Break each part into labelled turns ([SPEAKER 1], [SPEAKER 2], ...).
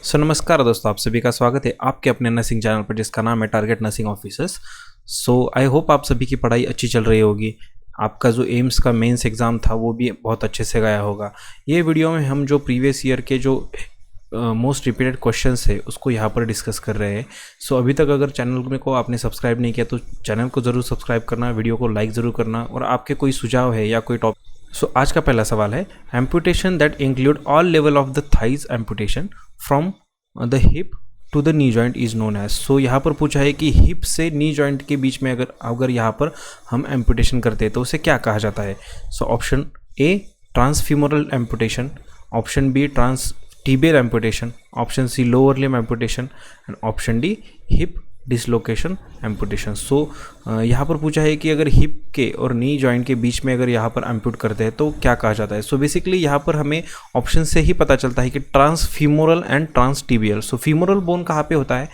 [SPEAKER 1] नमस्कार दोस्तों, आप सभी का स्वागत है आपके अपने नर्सिंग चैनल पर जिसका नाम है target nursing officers. I hope आप सभी की पढ़ाई अच्छी चल रही होगी। आपका जो एम्स का मेंस एग्ज़ाम था वो भी बहुत अच्छे से गया होगा। ये वीडियो में हम जो प्रीवियस ईयर के जो मोस्ट रिपीटेड क्वेश्चंस है उसको यहाँ पर डिस्कस कर रहे हैं। अभी तक अगर चैनल में को आपने सब्सक्राइब नहीं किया तो चैनल को ज़रूर सब्सक्राइब करना, वीडियो को लाइक ज़रूर करना, और आपके कोई सुझाव है या कोई टॉपिक। आज का पहला सवाल है, amputation that include all level of the thighs amputation from the hip to the knee joint is known as. यहाँ पर पूछा है कि हिप से नी जॉइंट के बीच में अगर यहाँ पर हम एम्पुटेशन करते हैं तो उसे क्या कहा जाता है। Option A transfemoral amputation, option B transtibial amputation, option C lower limb amputation and option D hip dislocation amputation. यहाँ पर पूछा है कि अगर हिप के और नी जॉइंट के बीच में अगर यहाँ पर एम्प्यूट करते हैं तो क्या कहा जाता है। बेसिकली यहाँ पर हमें ऑप्शन से ही पता चलता है कि ट्रांसफीमोरल एंड ट्रांसटिबियल। फीमोरल बोन कहाँ पे होता है।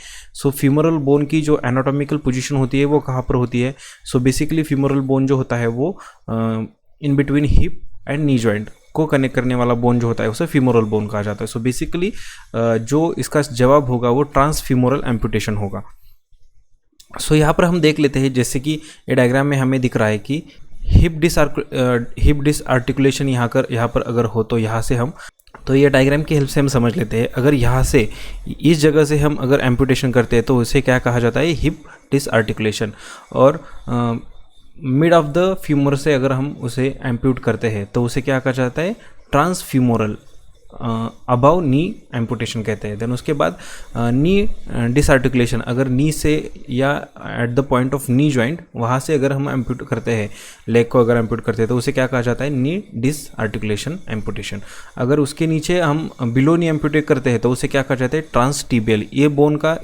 [SPEAKER 1] फीमोरल बोन की जो एनाटॉमिकल पोजीशन होती है वो कहाँ पर होती है। बेसिकली फीमोरल बोन जो होता है वो in between hip and knee joint को कनेक्ट करने वाला बोन जो होता है उसे फीमोरल बोन कहा जाता है। बेसिकली जो इसका जवाब होगा वो ट्रांसफीमोरल एम्पुटेशन होगा। यहाँ पर हम देख लेते हैं, जैसे कि ये डायग्राम में हमें दिख रहा है कि हिप डिस आर्टिकुलेशन यहाँ पर अगर हो तो यहाँ से हम ये डायग्राम की हेल्प से हम समझ लेते हैं। अगर यहाँ से इस जगह से हम अगर एम्पुटेशन करते हैं तो उसे क्या कहा जाता है, हिप डिस आर्टिकुलेशन। और मिड ऑफ द फ्यूमर से अगर हम उसे एम्प्यूट करते हैं तो उसे क्या कहा जाता है, ट्रांसफ्यूमोरल अबाउ नी एम्पुटेशन कहते हैं। देन उसके बाद नी डिसआर्टिकुलेशन, अगर नी से या at the point of knee joint वहाँ से अगर हम एम्प्यूट करते हैं, लेग को अगर एम्प्यूट करते हैं तो उसे क्या कहा जाता है, नी डिसआर्टिकुलेशन एम्पुटेशन। अगर उसके नीचे हम बिलो नी एम्प्यूटेट करते हैं तो उसे क्या कहा जाता है, ट्रांसटिबियल। ये बोन का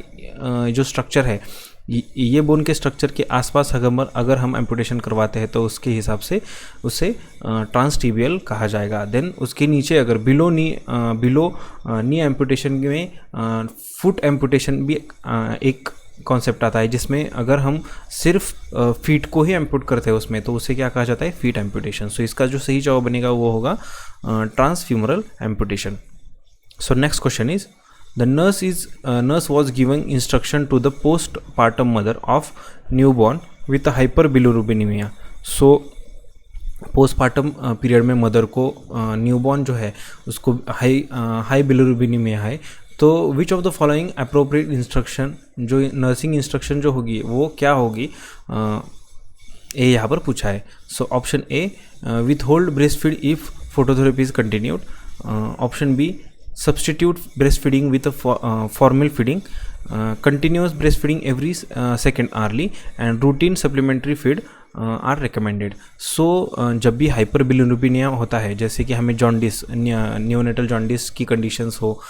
[SPEAKER 1] जो स्ट्रक्चर है, ये बोन के स्ट्रक्चर के आसपास अगर हम एम्पुटेशन करवाते हैं तो उसके हिसाब से उसे ट्रांसटिबियल कहा जाएगा। देन उसके नीचे अगर बिलो नी एम्पुटेशन में फुट एम्पुटेशन भी एक कॉन्सेप्ट आता है, जिसमें अगर हम सिर्फ फीट को ही एम्पुट करते हैं उसमें तो उसे क्या कहा जाता है, फीट एम्पुटेशन। इसका जो सही जवाब बनेगा वो होगा transfemoral amputation. Next question is, the nurse was giving instruction to the postpartum mother of newborn with a hyperbilirubinemia। Postpartum period में मदर को न्यूबॉर्न जो है उसको हाई बिलिरुबिनीमिया है, तो विच of the following appropriate instruction, जो नर्सिंग इंस्ट्रक्शन जो होगी वो क्या होगी, ए यहाँ पर पूछा है। Option A withhold breast feed if phototherapy is continued, option B substitute breastfeeding with a formula feeding, continuous breastfeeding every second hourly, and routine supplementary feed are recommended. जब भी हाइपर बिलिरुबिनिया होता है, जैसे कि हमें jaundice, neonatal jaundice की conditions हो,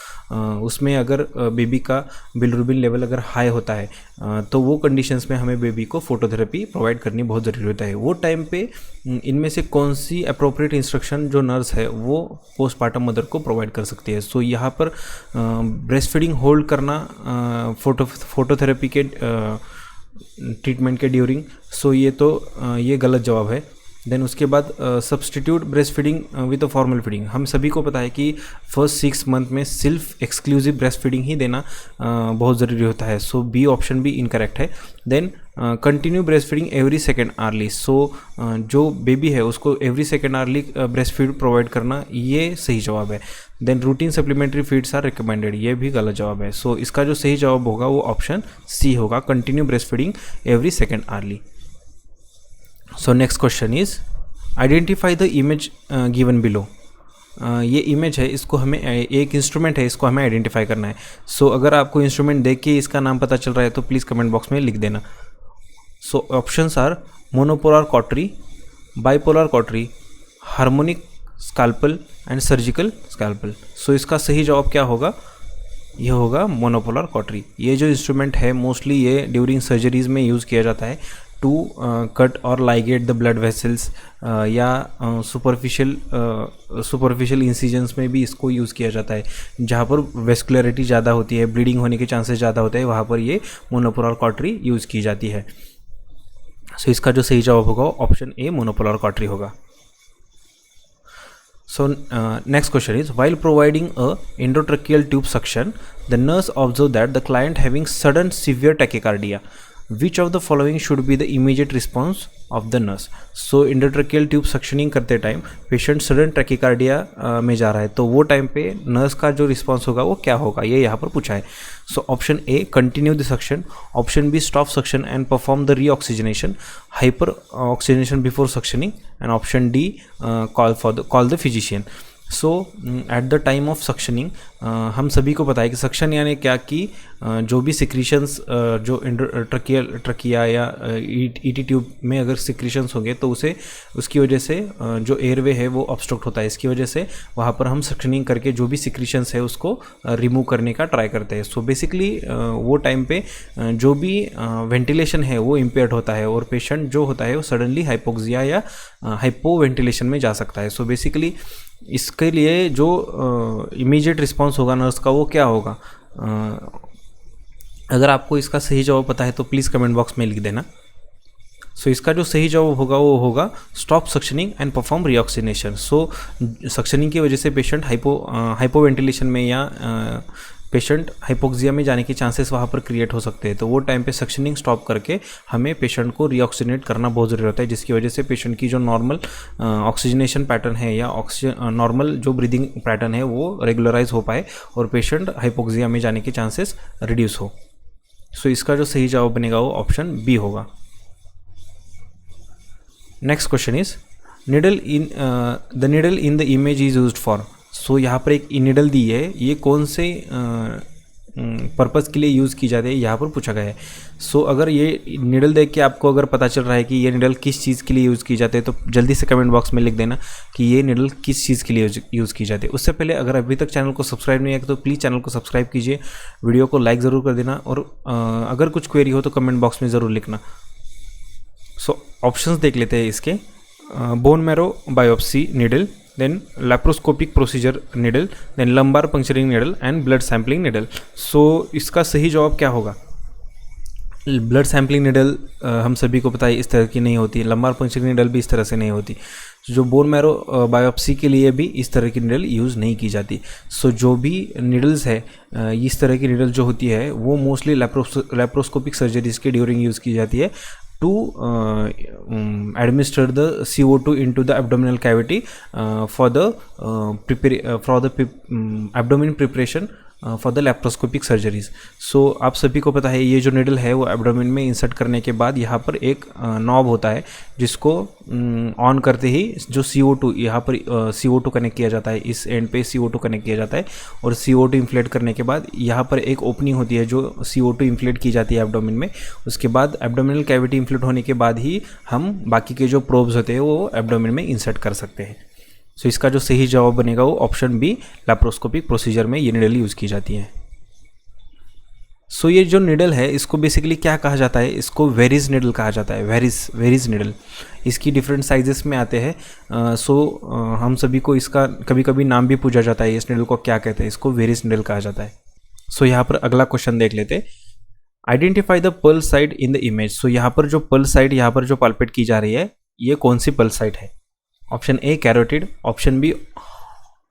[SPEAKER 1] उसमें अगर बेबी का बिलिरुबिन लेवल अगर हाई होता है तो वो कंडीशंस में हमें बेबी को फोटोथेरेपी प्रोवाइड करनी बहुत ज़रूरी होता है। वो टाइम पे इनमें से कौन सी अप्रोप्रिएट इंस्ट्रक्शन जो नर्स है वो पोस्टपार्टम मदर को प्रोवाइड कर सकती है। यहाँ पर ब्रेस्ट फीडिंग होल्ड करना फोटोथेरेपी के ट्रीटमेंट के ड्यूरिंग, ये गलत जवाब है। देन उसके बाद substitute breast feeding with a formal feeding, हम सभी को पता है कि फर्स्ट 6 मंथ में सिर्फ एक्सक्लूसिव ब्रेस्ट फीडिंग ही देना बहुत ज़रूरी होता है। बी ऑप्शन भी इनकरेक्ट है। Then continue breast feeding every second hourly, जो बेबी है उसको every second hourly breast feed provide करना, ये सही जवाब है। Then routine supplementary feeds are recommended, ये भी गलत जवाब है। इसका जो सही जवाब होगा वो ऑप्शन सी होगा, continue breast feeding every second hourly. Next question is, identify the image given below. ये इमेज है, इसको हमें एक इंस्ट्रूमेंट है, इसको हमें आइडेंटिफाई करना है। अगर आपको इंस्ट्रूमेंट देख के इसका नाम पता चल रहा है तो प्लीज़ कमेंट बॉक्स में लिख देना। Options are monopolar cautery, bipolar cautery, harmonic scalpel and surgical scalpel. इसका सही जवाब क्या होगा, ये होगा मोनोपोलर कॉटरी। ये जो इंस्ट्रूमेंट है मोस्टली ये ड्यूरिंग सर्जरीज में यूज़ किया जाता है टू कट और लाइगेट द ब्लड वेसल्स, या सुपरफिशियल इंसिजन्स में भी इसको यूज़ किया जाता है। जहाँ पर वेस्कुलरिटी ज़्यादा होती है, ब्लीडिंग होने के चांसेस ज़्यादा होते हैं, वहाँ पर ये मोनोपोलर कॉटरी यूज़ की जाती है। इसका जो सही जवाब होगा ऑप्शन ए मोनोपोलर कॉटरी होगा। So next question is, while providing a endotracheal tube suction, the nurse observed that the client having sudden severe tachycardia. Which of the following should be the immediate response of the nurse? So endotracheal tube suctioning करते time patient sudden ट्रैकिकार्डिया में जा रहा है, तो वो time पे nurse का जो रिस्पॉन्स होगा वो क्या होगा, ये यहाँ पर पूछा है. So option A continue the suction, option B stop suction and perform the reoxygenation, hyperoxygenation before suctioning, and option D call the physician. So at the time of suctioning हम सभी को पता है कि सक्शन यानी क्या कि जो भी सिक्रीशंस जो ट्रकिया या ईटी ट्यूब में अगर सिक्रीशंस होंगे तो उसे उसकी वजह से जो एयरवे है वो ऑब्स्ट्रक्ट होता है. इसकी वजह से वहाँ पर हम सक्शनिंग करके जो भी सिक्रीशंस है उसको रिमूव करने का ट्राई करते हैं. सो बेसिकली वो टाइम पे जो भी वेंटिलेशन है वो इम्पेयर्ड होता है और पेशेंट जो होता है वो सडनली हाइपोक्सिया या हाइपो वेंटिलेशन में जा सकता है. सो बेसिकली इसके लिए जो इमीडिएट रिस्पॉन्स होगा नर्स का वो क्या होगा. अगर आपको इसका सही जवाब पता है तो प्लीज़ कमेंट बॉक्स में लिख देना. सो इसका जो सही जवाब होगा वो होगा stop suctioning and perform reoxygenation. So suctioning की वजह से पेशेंट हाइपो वेंटिलेशन में या पेशेंट हाइपोक्सिया में जाने के चांसेस वहाँ पर क्रिएट हो सकते हैं. तो वो टाइम पे सक्शनिंग स्टॉप करके हमें पेशेंट को रीऑक्सीजनेट करना बहुत ज़रूरी होता है, जिसकी वजह से पेशेंट की जो नॉर्मल ऑक्सीजनेशन पैटर्न है या नॉर्मल जो ब्रीदिंग पैटर्न है वो रेगुलराइज हो पाए और पेशेंट हाइपोक्सिया में जाने के चांसेस रिड्यूस हो. सो इसका जो सही जवाब बनेगा वो ऑप्शन बी होगा. Next question is, the needle in the image is used for. So यहाँ पर एक निडल दी है, ये कौन से पर्पज़ के लिए यूज़ की जाती है यहाँ पर पूछा गया है. सो अगर ये निडल देख के आपको अगर पता चल रहा है कि ये निडल किस चीज़ के लिए यूज़ की जाती है तो जल्दी से कमेंट बॉक्स में लिख देना कि ये निडल किस चीज़ के लिए यूज़ की जाती है. उससे पहले अगर अभी तक चैनल को सब्सक्राइब नहीं किया तो प्लीज़ चैनल को सब्सक्राइब कीजिए, वीडियो को लाइक ज़रूर कर देना और अगर कुछ क्वेरी हो तो कमेंट बॉक्स में ज़रूर लिखना. सो ऑप्शंस देख लेते हैं इसके. Bone marrow biopsy needle, then laparoscopic procedure needle, then lumbar puncturing needle and blood sampling needle. So इसका सही जवाब क्या होगा. ब्लड सैम्पलिंग निडल हम सभी को पता है इस तरह की नहीं होती, लंबार पंक्चरिंग निडल भी इस तरह से नहीं होती. जो बोन मैरो बायोप्सी के लिए भी इस तरह की निडल यूज़ नहीं की जाती. सो जो भी निडल्स है इस तरह की निडल जो होती है वो मोस्टली लैप्रोस्कोपिक सर्जरीज के ड्यूरिंग यूज़ की जाती है to administer the CO2 into the abdominal cavity for the abdomen preparation for the laparoscopic surgeries. So आप सभी को पता है ये जो निडल है वो एब्डोमेन में इंसर्ट करने के बाद यहाँ पर एक नॉब होता है जिसको ऑन करते ही जो CO2 यहाँ पर CO2 कनेक्ट किया जाता है, इस एंड पे CO2 कनेक्ट किया जाता है और CO2 इन्फ्लेट करने के बाद यहाँ पर एक ओपनिंग होती है जो CO2 इन्फ्लेट की जाती है एब्डोमेन में. उसके बाद एब्डोमिनल कैविटी इन्फ्लेट होने के बाद ही हम बाकी के जो प्रोब्स होते हैं वो एब्डोमेन में इंसर्ट कर सकते हैं. सो इसका जो सही जवाब बनेगा वो ऑप्शन बी, लैप्रोस्कोपिक प्रोसीजर में ये निडल यूज़ की जाती है. सो ये जो निडल है इसको बेसिकली क्या कहा जाता है, इसको वेरिस निडल कहा जाता है. वेरिस निडल इसकी डिफरेंट साइजेस में आते हैं. हम सभी को इसका कभी कभी नाम भी पूछा जाता है, इस निडल को क्या कहते हैं, इसको वेरिस निडल कहा जाता है. सो यहाँ पर अगला क्वेश्चन देख लेते. Identify the pulse site in the image. So यहाँ पर जो पल्स साइट यहाँ पर जो पाल्पेट की जा रही है ये कौन सी पल्स साइट है. Option A carotid, option B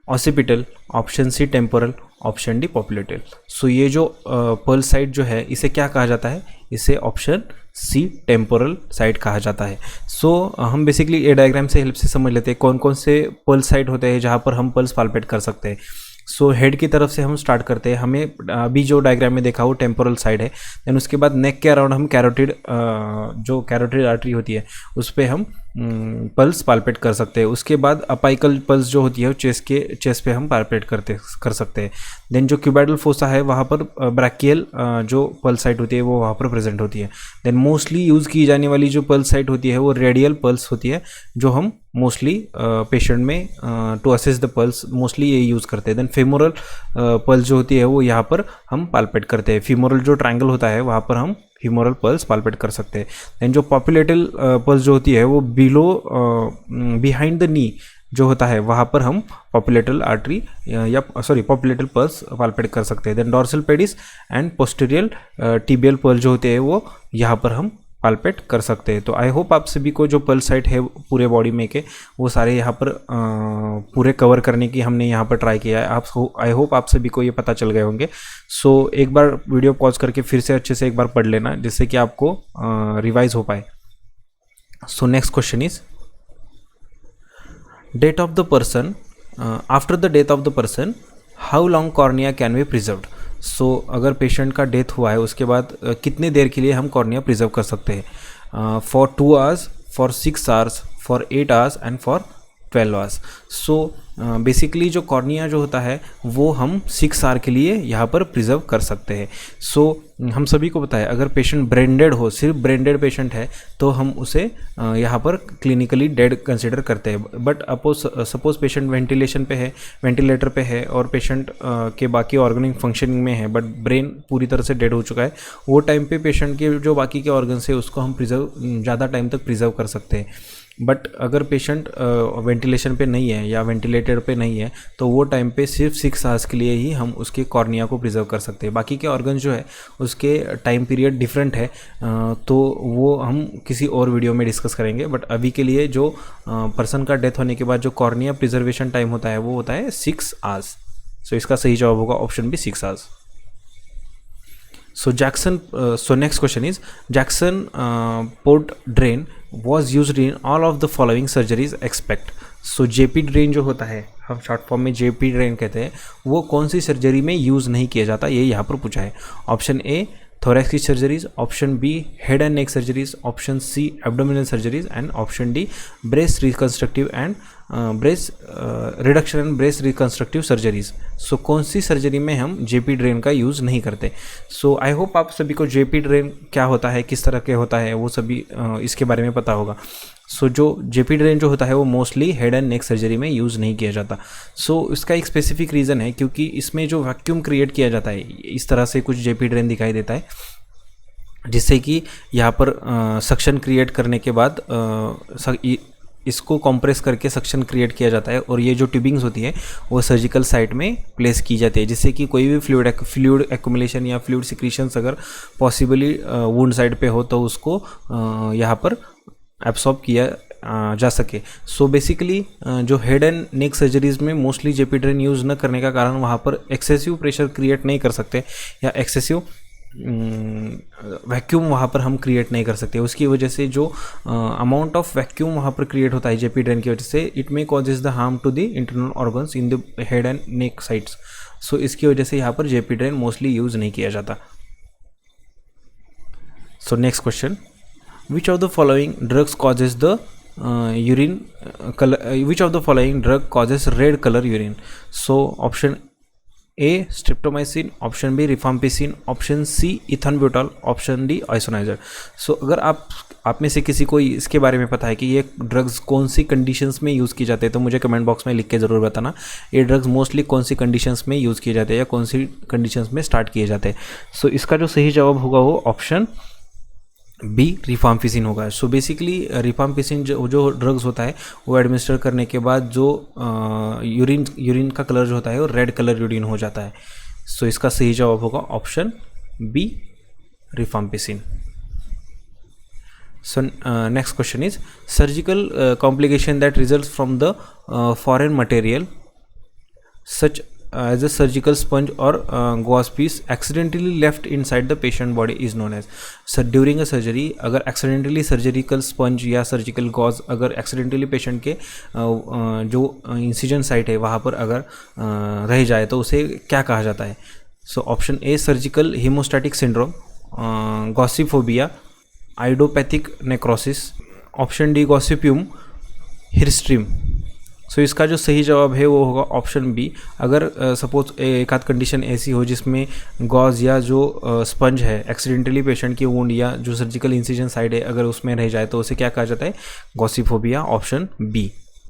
[SPEAKER 1] occipital, option C temporal, option D popliteal. So ये जो पल्स साइट जो है इसे क्या कहा जाता है, इसे ऑप्शन सी टेम्पोरल साइट कहा जाता है. सो हम बेसिकली ये डायग्राम से हेल्प से समझ लेते हैं कौन कौन से पल्स साइट होते हैं जहाँ पर हम पल्स पाल्पेट कर सकते हैं. सो हेड की तरफ से हम स्टार्ट करते हैं. हमें अभी जो डायग्राम में देखा वो टेम्पोरल साइड है. देन उसके बाद नेक के अराउंड हम कैरोटिड जो कैरोटिड आर्टरी होती है उस पर हम पल्स पाल्पेट कर सकते हैं. उसके बाद अपाइकल पल्स जो होती है वो चेस्ट पे हम पाल्पेट कर सकते हैं. देन जो क्यूबाइडल फोसा है वहाँ पर ब्रैकियल जो पल्स साइट होती है वो वहाँ पर प्रेजेंट होती है. देन मोस्टली यूज़ की जाने वाली जो पल्स साइट होती है वो रेडियल पल्स होती है जो हम मोस्टली पेशेंट में to assess the pulse mostly ये यूज़ करते हैं. देन फेमोरल पल्स जो होती है वो यहाँ पर हम पाल्पेट करते हैं. फीमोरल जो ट्रायंगल होता है वहाँ पर हम फीमोरल पल्स पाल्पेट कर सकते हैं. देन जो पॉपुलेटल पल्स जो होती है वो बिहाइंड द नी जो होता है वहाँ पर हम पॉपुलेटल आर्टरी या पॉपुलेटल पल्स पाल्पेट कर सकते हैं. Then dorsal pedis and posterior tibial pulse जो होते हैं वो यहाँ पर हम पाल्पेट कर सकते हैं। तो आई होप आप सभी को जो पल्स साइट है पूरे बॉडी में के वो सारे यहाँ पर पूरे कवर करने की हमने यहाँ पर ट्राई किया है। आई होप आप सभी को ये पता चल गए होंगे। सो एक बार वीडियो पॉज करके फिर से अच्छे से एक बार पढ़ लेना, जिससे कि आपको रिवाइज हो पाए। So next question is death of the person, after the death of the person how long cornea can be preserved. So अगर पेशेंट का डेथ हुआ है उसके बाद कितने देर के लिए हम कॉर्निया प्रिजर्व कर सकते हैं? For 2 hours, for 6 hours, for 8 hours and for 12 hours. So basically जो कॉर्निया जो होता है वो हम 6 आवर के लिए यहाँ पर प्रिजर्व कर सकते हैं। सो हम सभी को पता है अगर पेशेंट ब्रेन डेड हो, सिर्फ ब्रेन डेड पेशेंट है, तो हम उसे यहाँ पर क्लिनिकली डेड कंसिडर करते हैं। बट सपोज पेशेंट वेंटिलेशन पे है, वेंटिलेटर पे है और पेशेंट के बाकी ऑर्गनिक फंक्शनिंग में है बट ब्रेन पूरी तरह से डेड हो चुका है, वो टाइम पे पेशेंट के जो बाकी के ऑर्गन्स है उसको हम ज़्यादा टाइम तक प्रिजर्व कर सकते हैं। बट अगर पेशेंट वेंटिलेशन पे नहीं है या वेंटिलेटर पे नहीं है तो वो टाइम पे सिर्फ 6 आवर्स के लिए ही हम उसके कॉर्निया को प्रिजर्व कर सकते हैं। बाकी के ऑर्गन जो है उसके टाइम पीरियड डिफरेंट है, तो वो हम किसी और वीडियो में डिस्कस करेंगे। बट अभी के लिए जो पर्सन का डेथ होने के बाद जो कॉर्निया प्रिजर्वेशन टाइम होता है वो होता है 6 आवर्स। सो इसका सही जवाब होगा option B 6 hours. So next question is Jackson port drain was used in all of the following surgeries except। So JP drain जो होता है, हम शॉर्ट फॉर्म में JP drain कहते हैं, वो कौन सी सर्जरी में यूज़ नहीं किया जाता, ये यहाँ पर पूछा है। Option A thoracic surgeries, option B head and neck surgeries, option C abdominal surgeries and option D breast reconstructive and reduction and breast reconstructive surgeries. So कौन सी सर्जरी में हम जेपी ड्रेन का यूज़ नहीं करते? सो आई होप आप सभी को जेपी ड्रेन क्या होता है, किस तरह के होता है, वो सभी इसके बारे में पता होगा। सो जो जेपी ड्रेन जो होता है वो mostly head and neck surgery में यूज़ नहीं किया जाता। सो इसका एक स्पेसिफिक रीज़न है, क्योंकि इसमें जो वैक्यूम क्रिएट किया जाता है, इस तरह से कुछ जेपी ड्रेन दिखाई देता है, जिससे कि यहाँ पर सक्शन क्रिएट करने के बाद इसको कंप्रेस करके सक्शन क्रिएट किया जाता है और ये जो ट्यूबिंग्स होती है वो सर्जिकल साइट में प्लेस की जाती है, जिससे कि कोई भी फ्लूइड एक्यूमुलेशन या फ्लूइड सिक्रीशंस अगर पॉसिबली वुंड साइड पे हो तो उसको यहाँ पर एब्सॉर्ब किया जा सके। सो बेसिकली जो हेड एंड नेक सर्जरीज में मोस्टली जेपी ड्रेन यूज़ न करने का कारण वहाँ पर एक्सेसिव प्रेशर क्रिएट नहीं कर सकते या एक्सेसिव वैक्यूम वहाँ पर हम क्रिएट नहीं कर सकते। उसकी वजह से जो अमाउंट ऑफ वैक्यूम वहाँ पर क्रिएट होता है जेपी ड्रेन की वजह से, it may causes the harm to the internal organs in the head and neck sides. So इसकी वजह से यहाँ पर जेपी ड्रेन मोस्टली यूज़ नहीं किया जाता। So next question, which of the following drugs causes the urine colour, which of the following drug causes red colour urine? So option A streptomycin, option B rifampicin, option C ethambutol, option D isoniazid. So अगर आप में से किसी को इसके बारे में पता है कि ये ड्रग्स कौन सी कंडीशंस में यूज़ किए जाते हैं तो मुझे कमेंट बॉक्स में लिख के ज़रूर बताना ये ड्रग्स मोस्टली कौन सी कंडीशंस में यूज़ किए जाते हैं या कौन सी कंडीशंस में स्टार्ट किए जाते हैं। सो इसका जो सही जवाब होगा वो ऑप्शन बी रिफाम्पिसिन होगा। सो बेसिकली रिफाम्पिसिन जो ड्रग्स होता है वो एडमिनिस्टर करने के बाद जो यूरिन का कलर जो होता है वो रेड कलर यूरिन हो जाता है। सो इसका सही जवाब होगा option B rifampicin. So next question is surgical complication that result from the foreign material such as a surgical sponge or gauze piece accidentally left inside the patient body is known as। Sir during a surgery अगर accidentally surgical sponge या surgical gauge अगर accidentally patient के जो incision site है वहाँ पर अगर रह जाए तो उसे क्या कहा जाता है? So option A surgical haemostatic syndrome, gossypiboma, idiopathic necrosis, option D gossypium हिस्ट्रीम। सो इसका जो सही जवाब है वो होगा ऑप्शन बी। अगर सपोज एक आध कंडीशन ऐसी हो जिसमें गॉज या जो स्पंज है एक्सीडेंटली पेशेंट की वुंड या जो सर्जिकल इंसिजन साइड है अगर उसमें रह जाए तो उसे क्या कहा जाता है? गॉसिफोबिया, ऑप्शन बी।